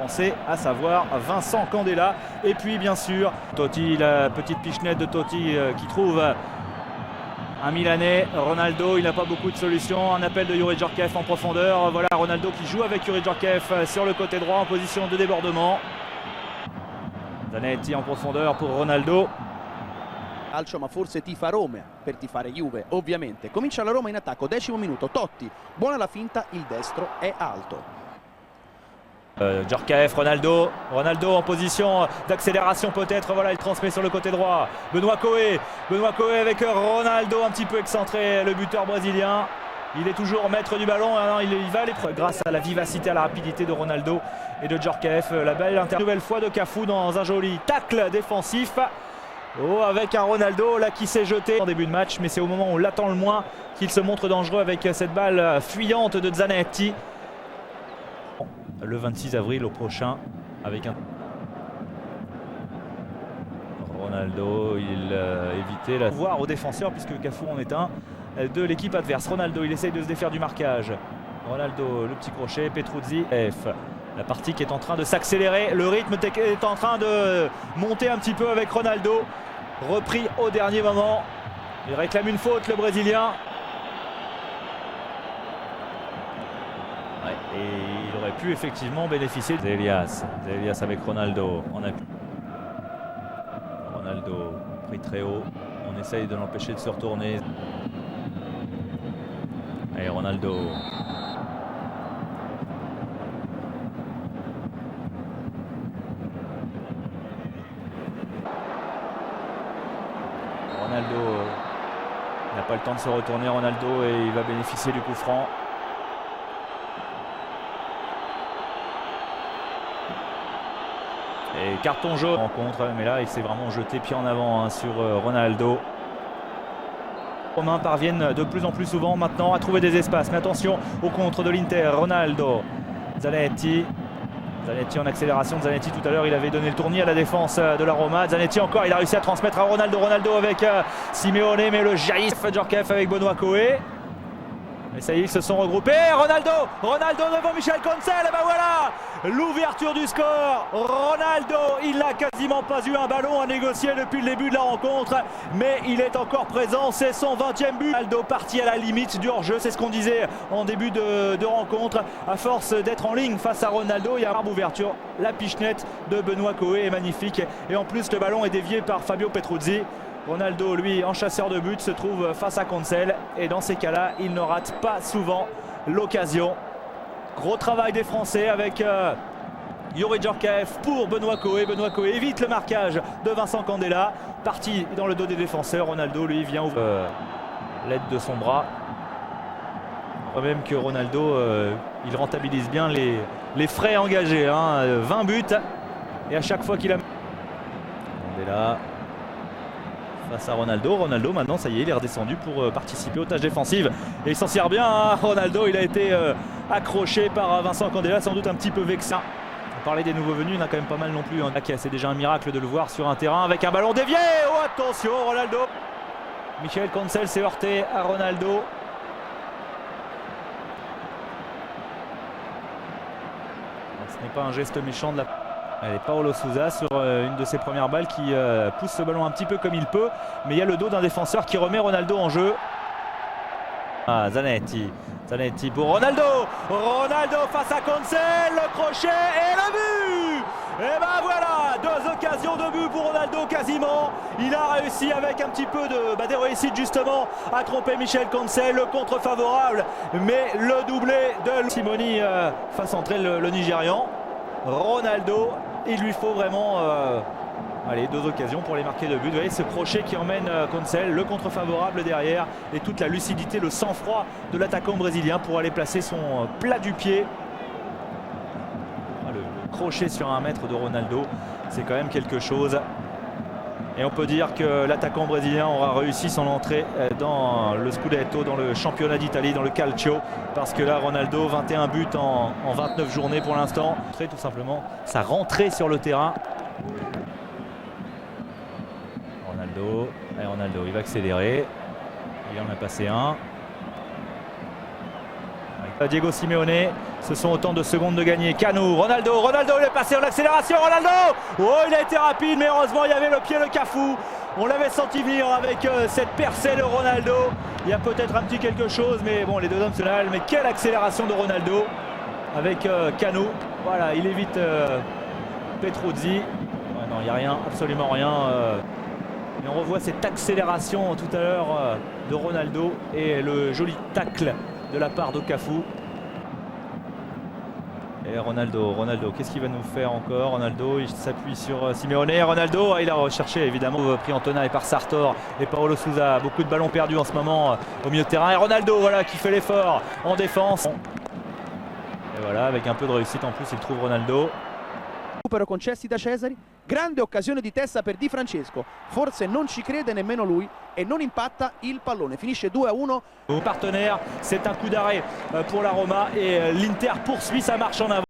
français, à savoir Vincent Candela. Et puis bien sûr, Totti, la petite pichenette de Totti qui trouve un Milanais. Ronaldo, il n'a pas beaucoup de solutions. Un appel de Youri Djorkaeff en profondeur. Voilà Ronaldo qui joue avec Youri Djorkaeff sur le côté droit en position de débordement. Zanetti en profondeur pour Ronaldo. Calcio, ma forse tifa Roma per tifare Juve, ovviamente. Comincia la Roma in attacco, 10° minuto. Totti, buona la finta, il destro è alto. Djorkaeff, Ronaldo en position d'accélération peut-être, voilà il transmet sur le côté droit. Benoît Coé avec Ronaldo un petit peu excentré, le buteur brésilien. Il est toujours maître du ballon, il va aller grâce à la vivacité, à la rapidité de Ronaldo et de Djorkaeff. La balle interne nouvelle fois de Cafu dans un joli tacle défensif. Oh, avec un Ronaldo là qui s'est jeté en début de match, mais c'est au moment où on l'attend le moins qu'il se montre dangereux avec cette balle fuyante de Zanetti. Le 26 avril au prochain avec un Ronaldo, il évitait la voir aux défenseurs puisque Cafu en est un de l'équipe adverse. Ronaldo, il essaye de se défaire du marquage. Ronaldo, le petit crochet, Petruzzi, F. La partie qui est en train de s'accélérer, le rythme est en train de monter un petit peu avec Ronaldo. Repris au dernier moment. Il réclame une faute, le Brésilien. Ouais, et il aurait pu effectivement bénéficier de Elias avec Ronaldo. Ronaldo pris très haut. On essaye de l'empêcher de se retourner. Et Ronaldo. Ronaldo n'a pas le temps de se retourner, Ronaldo, et il va bénéficier du coup franc. Et carton jaune rencontre, mais là il s'est vraiment jeté pied en avant sur Ronaldo. Les Romains parviennent de plus en plus souvent maintenant à trouver des espaces, mais attention au contre de l'Inter. Ronaldo, Zanetti en accélération. Zanetti tout à l'heure il avait donné le tournis à la défense de la Roma. Zanetti encore, il a réussi à transmettre à Ronaldo avec Simeone, mais le jaillisse Djorkaeff avec Benoît Coé. Et ça y est, ils se sont regroupés. Ronaldo devant Michel Cancel. Et ben voilà l'ouverture du score. Ronaldo, il n'a quasiment pas eu un ballon à négocier depuis le début de la rencontre, mais il est encore présent. C'est son 20e but. Ronaldo parti à la limite du hors-jeu. C'est ce qu'on disait en début de rencontre. À force d'être en ligne face à Ronaldo, il y a une ouverture. La pichenette de Benoît Coé est magnifique. Et en plus, le ballon est dévié par Fabio Petruzzi. Ronaldo, lui, en chasseur de but, se trouve face à Cancel. Et dans ces cas-là, il ne rate pas souvent l'occasion. Gros travail des Français avec Youri Djorkaeff pour Benoît Coé. Benoît Coé évite le marquage de Vincent Candela. Parti dans le dos des défenseurs. Ronaldo, lui, vient ouvrir l'aide de son bras. Quand même que Ronaldo, il rentabilise bien les frais engagés. 20 buts. Et à chaque fois qu'il a... Candela... face à Ronaldo. Ronaldo maintenant ça y est, il est redescendu pour participer aux tâches défensives et il s'en sert bien. Ronaldo, il a été accroché par Vincent Candela, sans doute un petit peu vexant. On parlait des nouveaux venus, il y en a quand même pas mal non plus. C'est déjà un miracle de le voir sur un terrain avec un ballon dévié. Oh attention, Ronaldo. Michel Cancel s'est heurté à Ronaldo. Ce n'est pas un geste méchant de la... Allez, Paulo Sousa sur une de ses premières balles qui pousse ce ballon un petit peu comme il peut. Mais il y a le dos d'un défenseur qui remet Ronaldo en jeu. Zanetti pour Ronaldo. Ronaldo face à Cancel, le crochet et le but. Et ben voilà, 2 occasions de but pour Ronaldo quasiment. Il a réussi avec un petit peu de réussite justement à tromper Michel Cancel, le contre favorable. Mais le doublé de Simoni face entrer le Nigérian. Ronaldo, il lui faut vraiment 2 occasions pour les marquer de but. Vous voyez ce crochet qui emmène Cancel, le contre favorable derrière et toute la lucidité, le sang-froid de l'attaquant brésilien pour aller placer son plat du pied. Le crochet sur 1 mètre de Ronaldo, c'est quand même quelque chose. Et on peut dire que l'attaquant brésilien aura réussi son entrée dans le Scudetto, dans le championnat d'Italie, dans le Calcio. Parce que là, Ronaldo, 21 buts en 29 journées pour l'instant. Tout simplement, sa rentrée sur le terrain. Ronaldo, il va accélérer. Il en a passé un. Avec Diego Simeone, ce sont autant de secondes de gagner. Canu, Ronaldo, il est passé en accélération, Ronaldo. Oh, il a été rapide, mais heureusement il y avait le pied de Cafu. On l'avait senti venir avec cette percée de Ronaldo. Il y a peut-être un petit quelque chose, mais bon, les deux hommes se lâchent. Mais quelle accélération de Ronaldo avec Canu. Voilà, il évite Petruzzi. Ouais, non, il n'y a rien, absolument rien. Et on revoit cette accélération tout à l'heure de Ronaldo et le joli tacle de la part de Cafu. Et Ronaldo, qu'est-ce qu'il va nous faire encore? Ronaldo, il s'appuie sur Simeone. Ronaldo, il a recherché évidemment, pris en tenaille par Sartor et Paulo Sousa. Beaucoup de ballons perdus en ce moment au milieu de terrain. Et Ronaldo, voilà, qui fait l'effort en défense. Et voilà, avec un peu de réussite en plus, il trouve Ronaldo. Recupero concessi da Cesari, grande occasione di testa per Di Francesco, forse non ci crede nemmeno lui e non impatta il pallone, finisce 2-1. Partenaire, c'est un coup d'arrêt pour la Roma et l'Inter poursuit sa marche en avant.